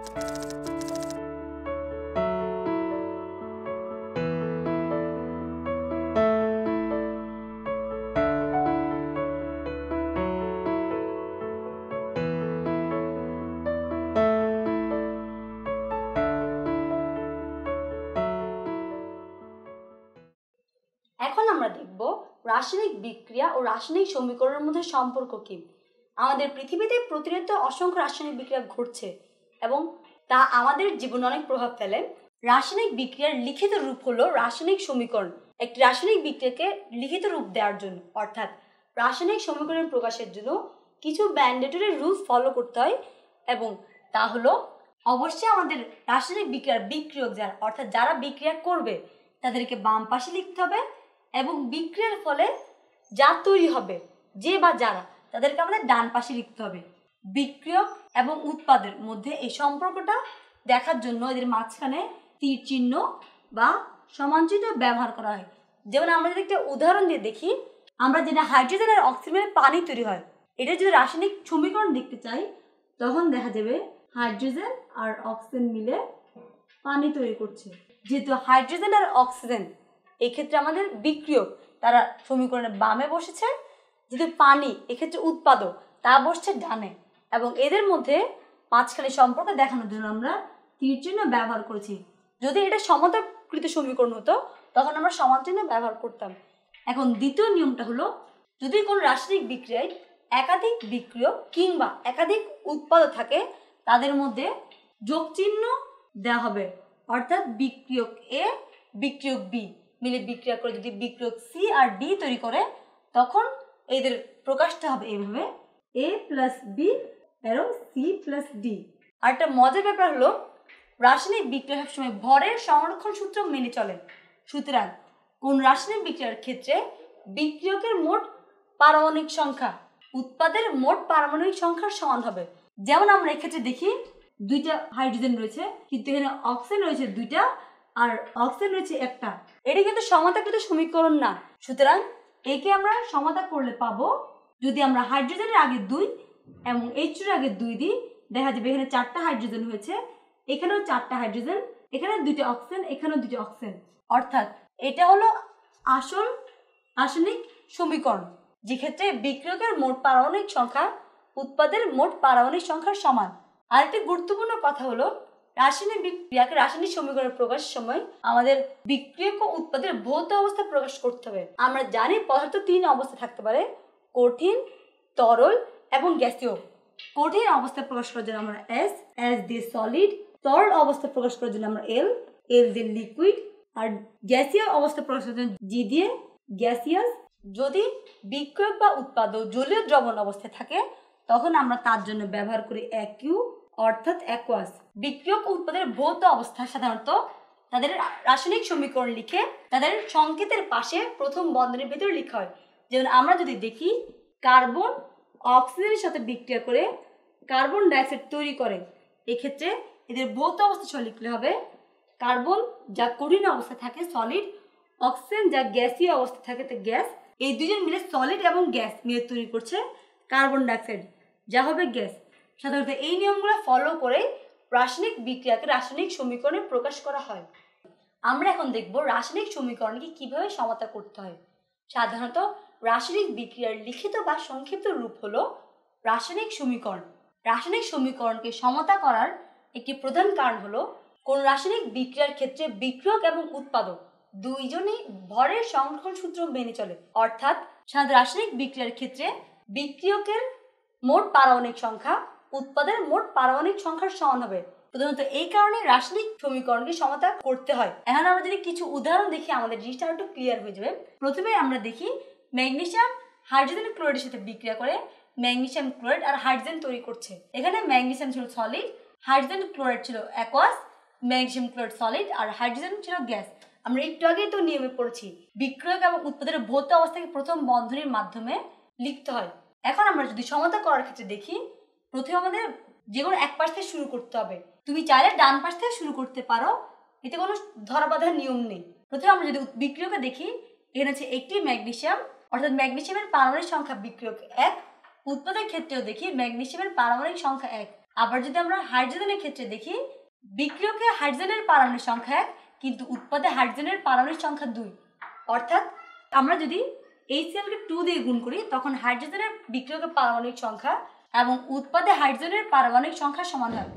এখন আমরা দেখব রাসায়নিক বিক্রিয়া ও রাসায়নিক সমীকরণের মধ্যে সম্পর্ক কি। আমাদের পৃথিবীতে প্রতিনিয়ত অসংখ্য রাসায়নিক বিক্রিয়া ঘটছে এবং তা আমাদের জীবনে অনেক প্রভাব ফেলে। রাসায়নিক বিক্রিয়ার লিখিত রূপ হলো রাসায়নিক সমীকরণ। একটি রাসায়নিক বিক্রিয়াকে লিখিত রূপ দেওয়ার জন্য অর্থাৎ রাসায়নিক সমীকরণ প্রকাশের জন্য কিছু ম্যান্ডেটরি রুল ফলো করতে হয় এবং তা হলো অবশ্যই আমাদের রাসায়নিক বিক্রিয়ার বিক্রিয়ক যারা অর্থাৎ যারা বিক্রিয়া করবে তাদেরকে বাম পাশে লিখতে হবে এবং বিক্রিয়ার ফলে যা তৈরি হবে যে বা যারা তাদেরকে আমাদের ডান পাশে লিখতে হবে। বিক্রিয়ক এবং উৎপাদের মধ্যে এই সম্পর্কটা দেখার জন্য এদের মাঝখানে তীর চিহ্ন বা সমান চিহ্ন ব্যবহার করা হয়। যেমন আমরা যদি একটা উদাহরণ দিয়ে দেখি, আমরা যেটা হাইড্রোজেন আর অক্সিজেনের পানি তৈরি হয়, এটা যদি রাসায়নিক সমীকরণ দেখতে চাই তখন দেখা যাবে হাইড্রোজেন আর অক্সিজেন মিলে পানি তৈরি করছে। যেহেতু হাইড্রোজেন আর অক্সিজেন এক্ষেত্রে আমাদের বিক্রিয়ক, তারা সমীকরণের বামে বসেছে, যেহেতু পানি এক্ষেত্রে উৎপাদক তা বসছে ডানে এবং এদের মধ্যে মাঝখানে সম্পর্ক দেখানোর জন্য আমরা তীর চিহ্ন ব্যবহার করেছি। যদি এটা সমতাকৃত সমীকরণ হতো তখন আমরা সমান চিহ্ন ব্যবহার করতাম। এখন দ্বিতীয় নিয়মটা হলো, যদি কোনো রাসায়নিক বিক্রিয়ায় একাধিক বিক্রিয়ক কিংবা একাধিক উৎপাদক থাকে তাদের মধ্যে যোগ চিহ্ন দেওয়া হবে, অর্থাৎ বিক্রিয়ক এ বিক্রিয়ক বি মিলে বিক্রিয়া করে যদি বিক্রিয়ক সি আর ডি তৈরি করে তখন এদের প্রকাশটা হবে এইভাবে এ প্লাস বি এবং সি প্লাস ডি। আর একটা মজার ব্যাপার হলো, রাসায়নিক বিক্রিয়া সবসময় ভরের সংরক্ষণ সূত্র মেনে চলে। সুতরাং কোন রাসায়নিক বিক্রিয়ার ক্ষেত্রে বিক্রিয়কের মোট পারমাণবিক সংখ্যা উৎপাদের মোট পারমাণবিক সংখ্যার সমান হবে। যেমন আমরা এক্ষেত্রে দেখি দুইটা হাইড্রোজেন রয়েছে কিন্তু এখানে অক্সিজেন রয়েছে দুইটা আর অক্সিজেন রয়েছে একটা। এটি কিন্তু সমতাকৃত সমীকরণ না। সুতরাং একে আমরা সমতা করলে পাবো, যদি আমরা হাইড্রোজেনের আগে 2 এবং H2 এর আগে 2 দিই, দেখা যাবে এখানে 4টা হাইড্রোজেন হয়েছে, এখানেও 4টা হাইড্রোজেন, এখানে 2টা অক্সিজেন, এখানেও 2টা অক্সিজেন। অর্থাৎ এটা হলো আসল রাসায়নিক সমীকরণ, যে ক্ষেত্রে বিক্রিয়কের মোট পারমাণবিক সংখ্যা উৎপাদের মোট পারমাণবিক সংখ্যার সমান। আরেকটি গুরুত্বপূর্ণ কথা হলো, রাসায়নিক বিক্রিয়াকে রাসায়নিক সমীকরণ প্রকাশের সময় আমাদের বিক্রিয়ক ও উৎপাদের ভৌত অবস্থা প্রকাশ করতে হবে। আমরা জানি পদার্থ 3 অবস্থা থাকতে পারে, কঠিন, তরল এবং গ্যাসীয়। কঠিন অবস্থা প্রকাশ করার জন্য আমরা এস, এস দিয়ে সলিড, তরল অবস্থা প্রকাশ করার জন্য আমরা এল, এল দিয়ে লিকুইড, আর গ্যাসীয় অবস্থা প্রকাশ করার জন্য জি দিয়ে গ্যাসিয়াস। যদি বিক্রিয়ক বা উৎপাদক জলীয় দ্রবণ অবস্থায় থাকে তখন আমরা তার জন্য ব্যবহার করি অ্যাকিউ অর্থাৎ অ্যাকোয়াস। বিক্রিয়ক ও উৎপাদের ভৌত অবস্থা সাধারণত তাদের রাসায়নিক সমীকরণ লিখে তাদের সংকেতের পাশে প্রথম বন্ধনীর ভেতরে লেখা হয়। যেমন আমরা যদি দেখি কার্বন অক্সিজেনের সাথে বিক্রিয়া করে কার্বন ডাইঅক্সাইড তৈরি করে, এক্ষেত্রে এদের ভৌত অবস্থা লিখলে হবে কার্বন যা কঠিন অবস্থায় থাকে সলিড, অক্সিজেন যা গ্যাসীয় অবস্থা থাকে তো গ্যাস। এই দুজন মিলে সলিড এবং গ্যাস মিলে তৈরি করছে কার্বন ডাইঅক্সাইড যা হবে গ্যাস। সাধারণত এই নিয়মগুলো ফলো করে রাসায়নিক বিক্রিয়াকে রাসায়নিক সমীকরণে প্রকাশ করা হয়। আমরা এখন দেখব রাসায়নিক সমীকরণকে কিভাবে সমতা করতে হয়। সাধারণত রাসায়নিক বিক্রিয়ার লিখিত বা সংক্ষিপ্ত রূপ হলো রাসায়নিক সমীকরণ। রাসায়নিক সমীকরণকে সমতা করার একটি প্রধান কারণ হলো, কোন রাসায়নিক বিক্রিয়ার ক্ষেত্রে বিক্রিয়ক এবং উৎপাদক দুইজনেই ভরের সংরক্ষণ সূত্র মেনে চলে। অর্থাৎ সাধারণত রাসায়নিক বিক্রিয়ার ক্ষেত্রে বিক্রিয়কের মোট পারমাণবিক সংখ্যা উৎপাদের মোট পারমাণবিক সংখ্যার সমান হবে। প্রধানত এই কারণে রাসায়নিক সমীকরণকে সমতা করতে হয়। এখন আমরা যদি কিছু উদাহরণ দেখি আমাদের জিনিসটা একটু ক্লিয়ার হয়ে যাবে। প্রথমে আমরা দেখি ম্যাগনেসিয়াম হাইড্রোজেন ক্লোরাইডের সাথে বিক্রিয়া করে ম্যাগনেসিয়াম ক্লোরাইড আর হাইড্রোজেন তৈরি করছে। এখানে ম্যাগনেসিয়াম ছিল সলিড, হাইড্রোজেন ক্লোরাইড ছিল অ্যাকোয়াস, ম্যাগনেসিয়াম ক্লোরাইড সলিড আর হাইড্রোজেন ছিল গ্যাস। আমরা একটু আগেই তো নিয়মে পড়েছি বিক্রিয়ক এবং উৎপাদের ভৌত অবস্থাকে প্রথম বন্ধনীর মাধ্যমে লিখতে হয়। এখন আমরা যদি সমতা করার ক্ষেত্রে দেখি, প্রথমে আমাদের যে কোনো এক পাশ থেকে শুরু করতে হবে। তুমি চাইলে ডান পাশ থেকে শুরু করতে পারো, এতে কোনো ধরা বাঁধার নিয়ম নেই। প্রথমে আমরা যদি বিক্রিয়কে দেখি, এখানে আছে একটি ম্যাগনেসিয়াম, অর্থাৎ ম্যাগনেসিয়ামের পারমাণবিক সংখ্যা বিক্রিয়ক 1। উৎপাদের ক্ষেত্রেও দেখি ম্যাগনেসিয়ামের পারমাণবিক সংখ্যা 1 আবার যদি আমরা হাইড্রোজেনের ক্ষেত্রে দেখি, বিক্রিয়কে হাইড্রোজেনের পারমাণবিক সংখ্যা 1 কিন্তু উৎপাদে হাইড্রোজেনের পারমাণবিক সংখ্যা 2। অর্থাৎ আমরা যদি HCl কে 2 দিয়ে গুণ করি তখন হাইড্রোজেনের বিক্রিয়কের পারমাণবিক সংখ্যা এবং উৎপাদে হাইড্রোজেনের পারমাণবিক সংখ্যা সমান হয়।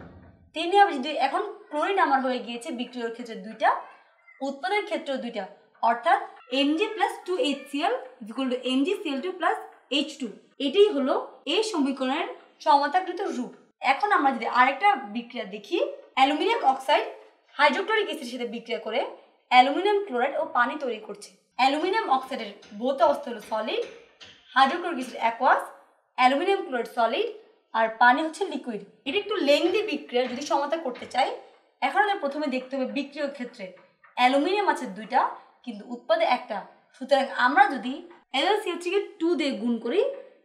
তেমনি হবে যদি এখন ক্লোরিন আমার হয়ে গিয়েছে বিক্রিয়র ক্ষেত্রে 2টা, উৎপাদের ক্ষেত্রেও 2টা, অর্থাৎ Mg + 2HCl = MgCl2 + H2। এটাই হলো এই সমীকরণের সমতাকৃত রূপ। এখন আমরা যদি আরেকটা বিক্রিয়া দেখি, অ্যালুমিনিয়াম অক্সাইড হাইড্রোক্লোরিক অ্যাসিডের সাথে বিক্রিয়া করে অ্যালুমিনিয়াম ক্লোরাইড ও পানি তৈরি করছে। অ্যালুমিনিয়াম অক্সাইডের ভৌত অবস্থা হলো solid, hydrochloric acid aqueous, aluminium chloride solid আর পানি হচ্ছে লিকুইড। এটা একটু লেংদি বিক্রিয়া যদি সমতা করতে চাই। এখন আমাদের প্রথমে দেখতে হবে বিক্রিয়র ক্ষেত্রে অ্যালুমিনিয়াম আছে 2টা কিন্তু উৎপাদে 1টা। সুতরাং আমরা যদি LLCH কে 2 দিয়ে গুণ করি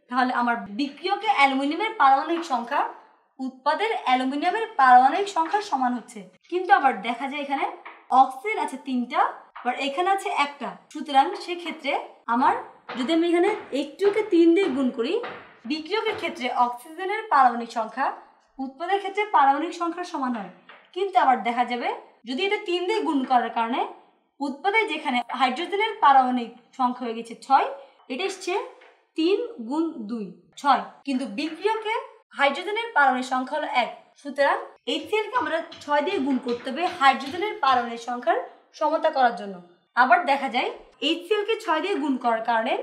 তাহলে আমার বিক্রিয়কে অ্যালুমিনিয়ামের পারমাণবিক সংখ্যা উৎপাদের অ্যালুমিনিয়ামের পারমাণবিক সংখ্যার সমান হচ্ছে। কিন্তু আবার দেখা যায় এখানে অক্সিজেন আছে 3টা আর এখানে আছে 1টা। সুতরাং সেক্ষেত্রে আমার যদি আমি এখানে H2 কে 3 দিয়ে গুণ করি, বিক্রিয়কের ক্ষেত্রে অক্সিজেনের পারমাণবিক সংখ্যা উৎপাদের ক্ষেত্রে পারমাণবিক সংখ্যার সমান হয়। কিন্তু আবার দেখা যাবে যদি এটা 3 দিয়ে গুণ করার কারণে উৎপাদে যেখানে হাইড্রোজেনের পারমাণবিক সংখ্যা হয়ে গেছে 6, এটা এসছে 3 গুণ 2 6, কিন্তু বিক্রিয়কে হাইড্রোজেনের পারমাণবিক সংখ্যা হলো 1। সুতরাং HCl কে আমরা 6 দিয়ে গুণ করতে হবে হাইড্রোজেনের পারমাণবিক সংখ্যার সমতা করার জন্য। আবার দেখা যায় HCl কে 6 দিয়ে গুণ করার কারণে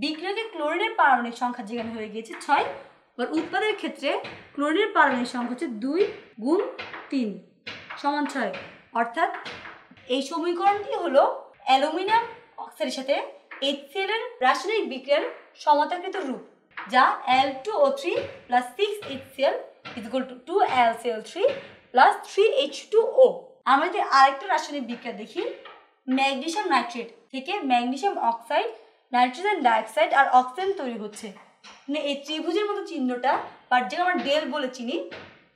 বিক্রিয়কে ক্লোরিনের পারমাণবিক সংখ্যা যেখানে হয়ে গিয়েছে 6, আর উৎপাদের ক্ষেত্রে ক্লোরিনের পারমাণবিক সংখ্যা হচ্ছে 2 গুণ 3 সমান 6। অর্থাৎ এই সমীকরণটি হলো অ্যালুমিনিয়াম অক্সাইডের সাথে HCl এর রাসায়নিক বিক্রিয়ার সমতাকৃত রূপ, যা Al2O3 + 6HCl = 2Al2O3 + 3H2O। আমরা যদি আরেকটা রাসায়নিক বিক্রিয়া দেখি, ম্যাগনেসিয়াম নাইট্রেট থেকে ম্যাগনেসিয়াম অক্সাইড, নাইট্রোজেন ডাইঅক্সাইড আর অক্সিজেন তৈরি হচ্ছে। মানে এই ত্রিভুজের মতো চিহ্নটা বা যেটা আমরা ডেল বলে চিনি,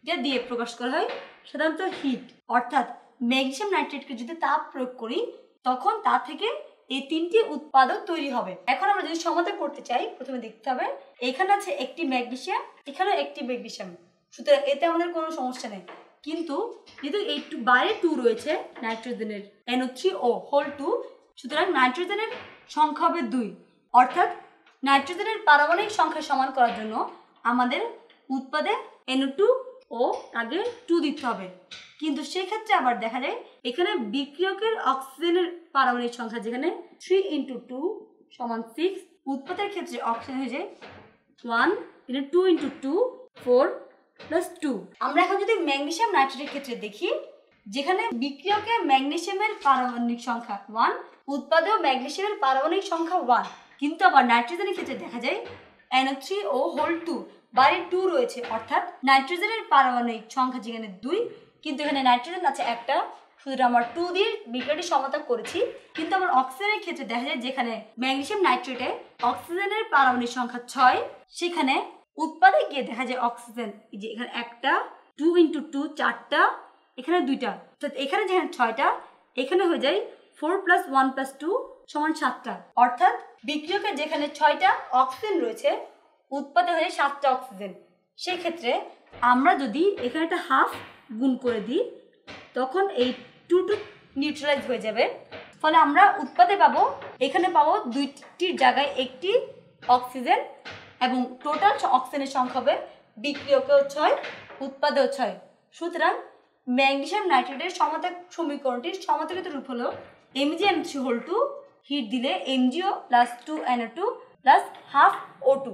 যা দিয়ে প্রকাশ করা হয় সাধারণত হিট। অর্থাৎ ম্যাগনেসিয়াম নাইট্রেটকে যদি তাপ প্রয়োগ করি তখন তা থেকে এই 3টি উৎপাদক তৈরি হবে। এখন আমরা যদি সমতা করতে চাই প্রথমে দেখতে হবে এখানে আছে একটি ম্যাগনেসিয়াম, এখানে একটি ম্যাগনেসিয়াম, সুতরাং এতে আমাদের কোনো সমস্যা নেই। কিন্তু যেহেতু এই বাইরে 2 রয়েছে নাইট্রোজেনের NO3O(2), সুতরাং নাইট্রোজেনের সংখ্যা হবে 2। অর্থাৎ নাইট্রোজেনের পারমাণবিক সংখ্যা সমান করার জন্য আমাদের উৎপাদে NO2O আগে 2 দিতে হবে। কিন্তু সেক্ষেত্রে আবার দেখা যায় এখানে বিক্রিয়কের অক্সিজেনের পারমাণবিক সংখ্যা যেখানে 3 × 2 = 6, উৎপাদের ক্ষেত্রে অক্সিজেন হয়ে যায় 1, এটা 2 × 2 4 + 2। আমরা এখন যদি ম্যাগনেসিয়াম নাইট্রেটের ক্ষেত্রে দেখি, যেখানে বিক্রিয়কে ম্যাগনেসিয়ামের পারমাণবিক সংখ্যা 1, উৎপাদেও ম্যাগনেসিয়ামের পারমাণবিক সংখ্যা 1, কিন্তু আবার নাইট্রোজেনের ক্ষেত্রে দেখা যায় NO3O(2) বাইরে 2 রয়েছে। অর্থাৎ নাইট্রোজেনের পারমাণবিক সংখ্যা যেখানে 2 কিন্তু এখানে নাইট্রোজেন আছে 1টা, সুতরাং আমরা 2 দিয়ে বিক্রিয়াটি সমতা করেছি। কিন্তু আমার অক্সিজেনের ক্ষেত্রে দেখা যায় যেখানে ম্যাগনেসিয়াম নাইট্রেটে অক্সিজেনের পারমাণবিক সংখ্যা 6, সেখানে উৎপাদে গিয়ে দেখা যায় অক্সিজেন এই যে এখানে 1টা, 2 × 2 4টা, এখানে 2টা, অর্থাৎ এখানে যেখানে 6টা এখানে হয়ে যায় 4 + 1 + 2 = 7টা। অর্থাৎ বিক্রিয়কে যেখানে 6টা অক্সিজেন রয়েছে উৎপাদে হয়ে 7টা অক্সিজেন। সেক্ষেত্রে আমরা যদি এখানে একটা হাফ গুণ করে দিই তখন এই 2 নিউট্রালাইজ হয়ে যাবে। ফলে আমরা উৎপাদে পাবো এখানে পাবো 2টির জায়গায় 1টি অক্সিজেন এবং টোটাল অক্সিজেনের সংখ্যা হবে বিক্রিয়কেও 6 উৎপাদেও 6। সুতরাং ম্যাগনেসিয়াম নাইট্রেটের সমতা সমীকরণটির সমতাকৃত রূপ হলো MgNO3(2) হিট দিলে MgO + 2NO2 + 1/2 O2।